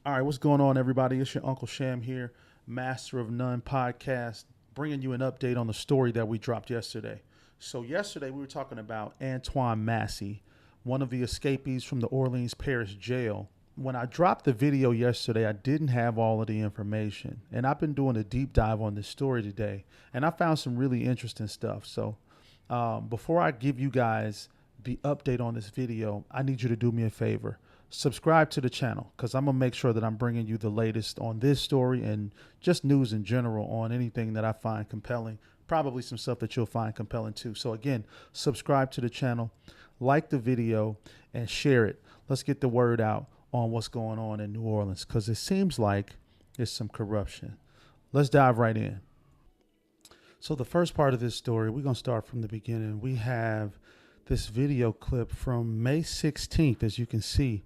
All right, what's going on, everybody? It's your Uncle Sham here, Master of None podcast, bringing you an update on the story that we dropped yesterday. So yesterday we were talking about Antoine Massey, one of the escapees from the Orleans Parish jail. When I dropped the video yesterday, I didn't have all of the information, and I've been doing a deep dive on this story today, and I found some really interesting stuff. So before I give you guys the update on this video, I need you to do me a favor. Subscribe to the channel because I'm going to make sure that I'm bringing you the latest on this story and just news in general on anything that I find compelling. Probably some stuff that you'll find compelling too. So again, subscribe to the channel, like the video, and share it. Let's get the word out on what's going on in New Orleans because it seems like there's some corruption. Let's dive right in. So the first part of this story, we're going to start from the beginning. We have this video clip from May 16th, as you can see.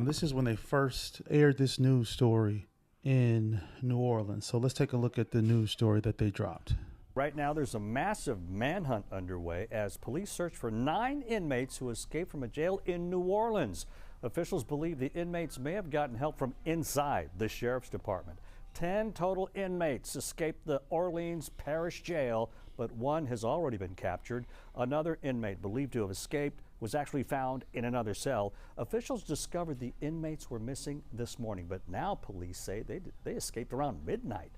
This is when they first aired this news story in New Orleans. So let's take a look at the news story that they dropped. Right now, there's a massive manhunt underway as police search for 9 inmates who escaped from a jail in New Orleans. Officials believe the inmates may have gotten help from inside the sheriff's department. 10 total inmates escaped the Orleans Parish jail, but one has already been captured. Another inmate believed to have escaped was actually found in another cell. Officials discovered the inmates were missing this morning, but now police say they escaped around midnight.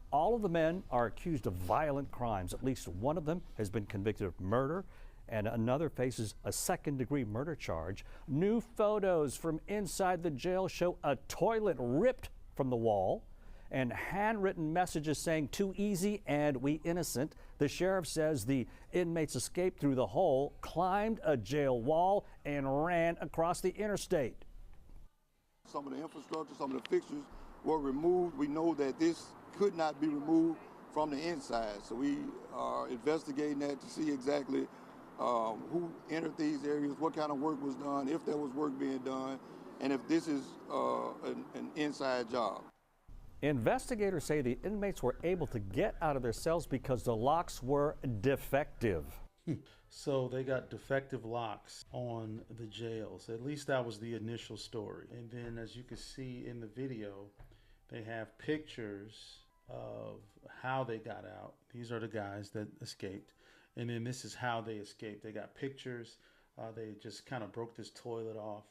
All of the men are accused of violent crimes. At least one of them has been convicted of murder, and another faces a second-degree murder charge. New photos from inside the jail show a toilet ripped from the wall and handwritten messages saying "too easy" and "we innocent." The sheriff says the inmates escaped through the hole, climbed a jail wall, and ran across the interstate. Some of the infrastructure, some of the fixtures were removed. We know that this could not be removed from the inside, so we are investigating that to see exactly who entered these areas, what kind of work was done, if there was work being done, and if this is an inside job. Investigators say the inmates were able to get out of their cells because the locks were defective. So they got defective locks on the jails. At least that was the initial story. And then as you can see in the video, they have pictures of how they got out. These are the guys that escaped. And then this is how they escaped. They got pictures. They just kind of broke this toilet off.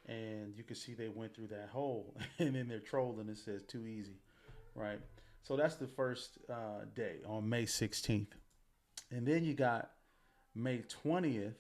And you can see they went through that hole. And then they're trolling. It says "too easy," right? So that's the first day on May 16th. And then you got May 20th.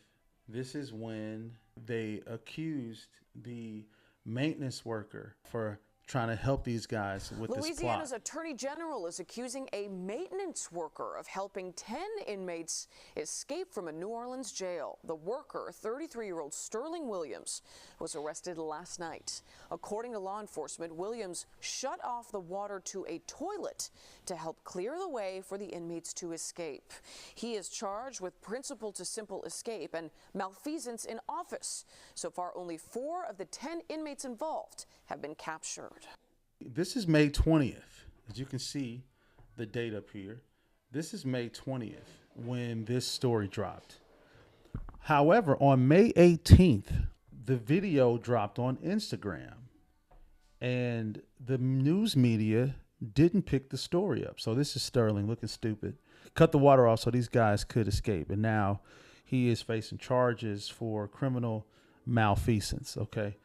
This is when they accused the maintenance worker for trying to help these guys with this plot. Louisiana's Attorney General is accusing a maintenance worker of helping 10 inmates escape from a New Orleans jail. The worker, 33-year-old Sterling Williams, was arrested last night. According to law enforcement, Williams shut off the water to a toilet to help clear the way for the inmates to escape. He is charged with principal to simple escape and malfeasance in office. So far, only 4 of the 10 inmates involved have been captured. This is May 20th. As you can see the date up here. This is May 20th when this story dropped. However, on May 18th, the video dropped on Instagram and the news media didn't pick the story up. So this is Sterling looking stupid. Cut the water off so these guys could escape. And now he is facing charges for criminal malfeasance. Okay.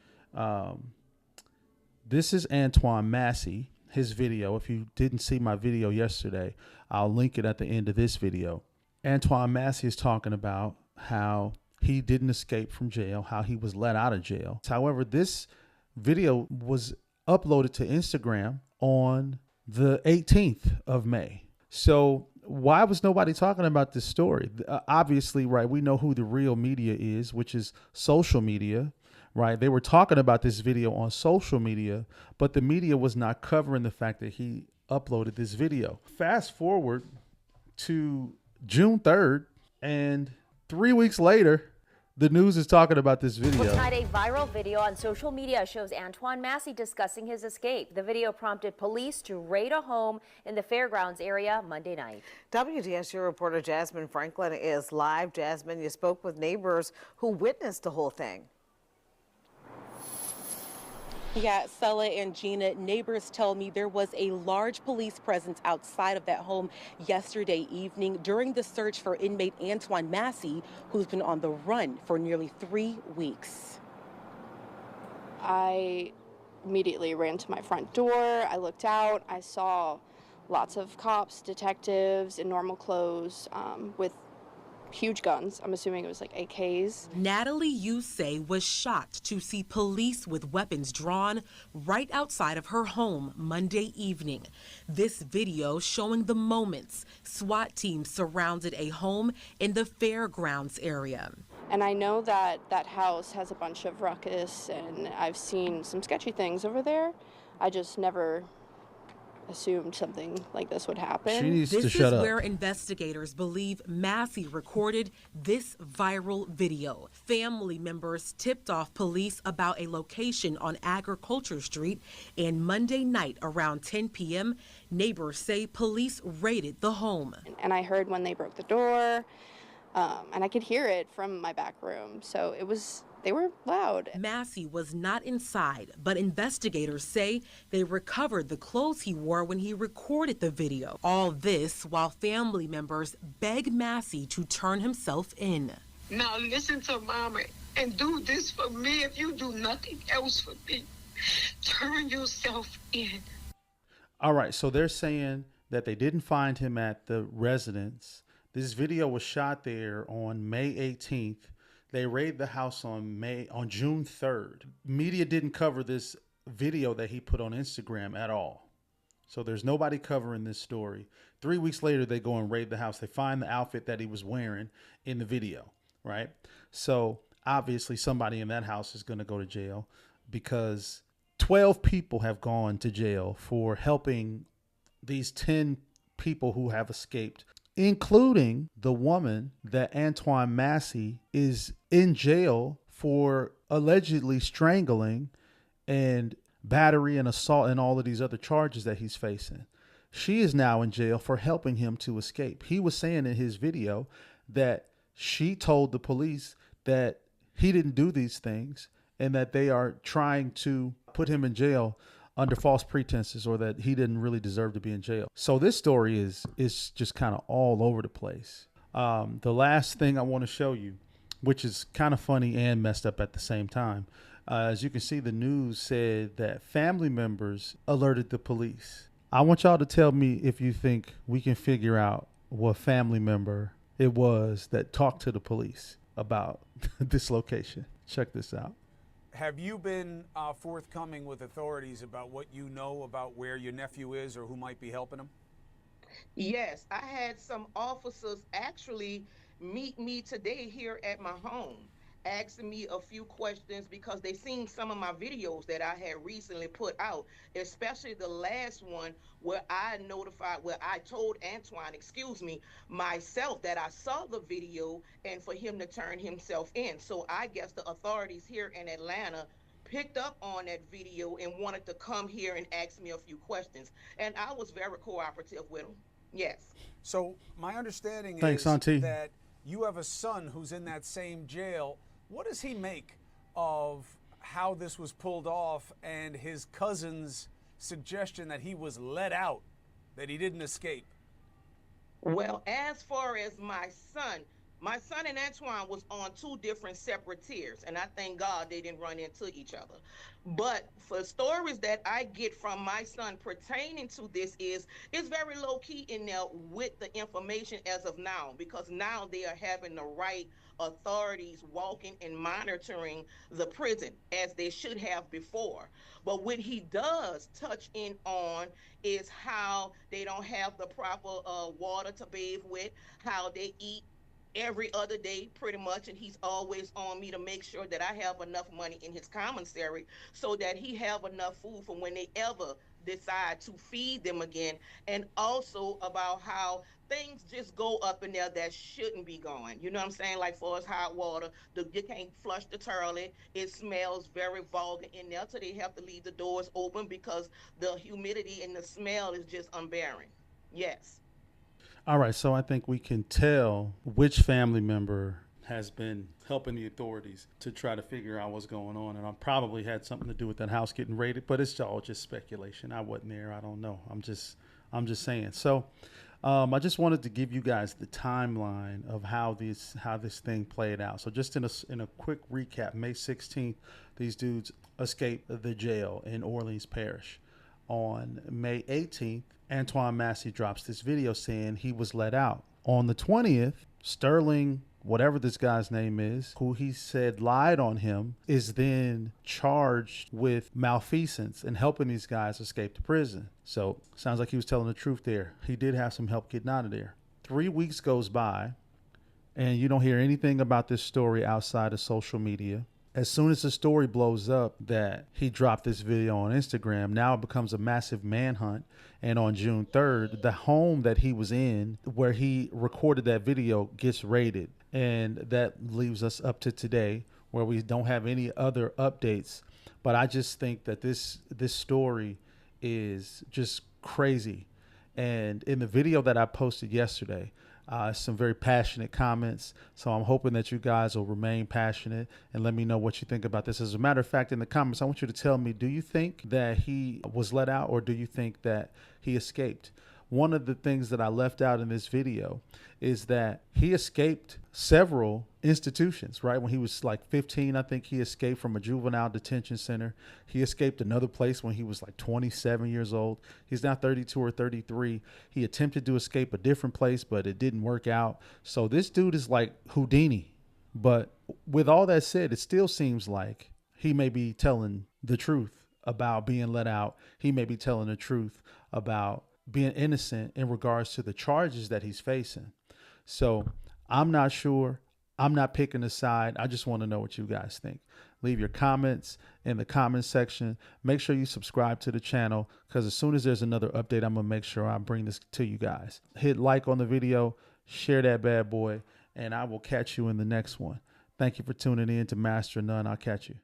This is Antoine Massey, his video. If you didn't see my video yesterday, I'll link it at the end of this video. Antoine Massey is talking about how he didn't escape from jail, how he was let out of jail. However, this video was uploaded to Instagram on the 18th of May. So why was nobody talking about this story? Obviously, right, we know who the real media is, which is social media. Right. They were talking about this video on social media, but the media was not covering the fact that he uploaded this video. Fast forward to June 3rd, and 3 weeks later, the news is talking about this video. Tonight, a viral video on social media shows Antoine Massey discussing his escape. The video prompted police to raid a home in the fairgrounds area Monday night. WDSU reporter Jasmine Franklin is live. Jasmine, you spoke with neighbors who witnessed the whole thing. Yeah, Sella and Gina, neighbors tell me there was a large police presence outside of that home yesterday evening during the search for inmate Antoine Massey, who's been on the run for nearly 3 weeks. I immediately ran to my front door. I looked out. I saw lots of cops, detectives in normal clothes with huge guns. I'm assuming it was like AKs. Natalie Yusei was shocked to see police with weapons drawn right outside of her home Monday evening. This video showing the moments SWAT teams surrounded a home in the fairgrounds area. And I know that that house has a bunch of ruckus, and I've seen some sketchy things over there. I just never assumed something like this would happen. She needs to This shut is up. where investigators believe Massey recorded this viral video. Family members tipped off police about a location on Agriculture Street, and Monday night around 10 p.m., neighbors say police raided the home. And I heard when they broke the door, and I could hear it from my back room. So they were loud. Massey was not inside, but investigators say they recovered the clothes he wore when he recorded the video. All this while family members beg Massey to turn himself in. Now listen to Mama and do this for me. If you do nothing else for me, turn yourself in. All right, so they're saying that they didn't find him at the residence. This video was shot there on May 18th. They raided the house on June 3rd. Media didn't cover this video that he put on Instagram at all. So there's nobody covering this story. 3 weeks later, they go and raid the house. They find the outfit that he was wearing in the video, right? So obviously somebody in that house is going to go to jail because 12 people have gone to jail for helping these 10 people who have escaped, including the woman that Antoine Massey is in jail for allegedly strangling and battery and assault and all of these other charges that he's facing. She is now in jail for helping him to escape. He was saying in his video that she told the police that he didn't do these things and that they are trying to put him in jail under false pretenses, or that he didn't really deserve to be in jail. So this story is just kind of all over the place. The last thing I want to show you, which is kind of funny and messed up at the same time. As you can see, the news said that family members alerted the police. I want y'all to tell me if you think we can figure out what family member it was that talked to the police about this location. Check this out. Have you been forthcoming with authorities about what you know about where your nephew is or who might be helping him? Yes, I had some officers actually meet me today here at my home, asking me a few questions because they seen some of my videos that I had recently put out, especially the last one where I told Antoine, myself, that I saw the video and for him to turn himself in. So I guess the authorities here in Atlanta picked up on that video and wanted to come here and ask me a few questions. And I was very cooperative with them. Yes. So my understanding Thanks, is Auntie. that you have a son who's in that same jail. What does he make of how this was pulled off and his cousin's suggestion that he was let out, that he didn't escape? Well, as far as my son and Antoine was on two different separate tiers, and I thank God they didn't run into each other. But for stories that I get from my son pertaining to this it's very low key in there with the information as of now, because now they are having the right authorities walking and monitoring the prison as they should have before. But what he does touch in on is how they don't have the proper water to bathe with, how they eat every other day pretty much, and he's always on me to make sure that I have enough money in his commissary so that he have enough food for when they ever decide to feed them again. And also about how things just go up in there that shouldn't be going. You know what I'm saying? Like for us, hot water, you can't flush the toilet. It smells very vulgar in there, so they have to leave the doors open because the humidity and the smell is just unbearing. Yes. All right, so I think we can tell which family member has been helping the authorities to try to figure out what's going on. And I probably had something to do with that house getting raided, but it's all just speculation. I wasn't there. I don't know. I'm just saying. So I just wanted to give you guys the timeline of how this thing played out. So just in a quick recap, May 16th, these dudes escaped the jail in Orleans Parish. On May 18th, Antoine Massey drops this video saying he was let out. On the 20th, Sterling, whatever this guy's name is, who he said lied on him, is then charged with malfeasance and helping these guys escape to prison. So sounds like he was telling the truth there. He did have some help getting out of there. 3 weeks goes by, and you don't hear anything about this story outside of social media. As soon as the story blows up that he dropped this video on Instagram, now it becomes a massive manhunt. And on June 3rd, the home that he was in where he recorded that video gets raided. And that leaves us up to today where we don't have any other updates. But I just think that this story is just crazy. And in the video that I posted yesterday, some very passionate comments. So I'm hoping that you guys will remain passionate and let me know what you think about this. As a matter of fact, in the comments, I want you to tell me, do you think that he was let out or do you think that he escaped? One of the things that I left out in this video is that he escaped several institutions, right? When he was like 15, I think he escaped from a juvenile detention center. He escaped another place when he was like 27 years old. He's now 32 or 33. He attempted to escape a different place, but it didn't work out. So this dude is like Houdini. But with all that said, it still seems like he may be telling the truth about being let out. He may be telling the truth about being innocent in regards to the charges that he's facing. So I'm not sure. I'm not picking a side. I just want to know what you guys think. Leave your comments in the comment section. Make sure you subscribe to the channel because as soon as there's another update, I'm going to make sure I bring this to you guys. Hit like on the video, share that bad boy, and I will catch you in the next one. Thank you for tuning in to Master of None. I'll catch you.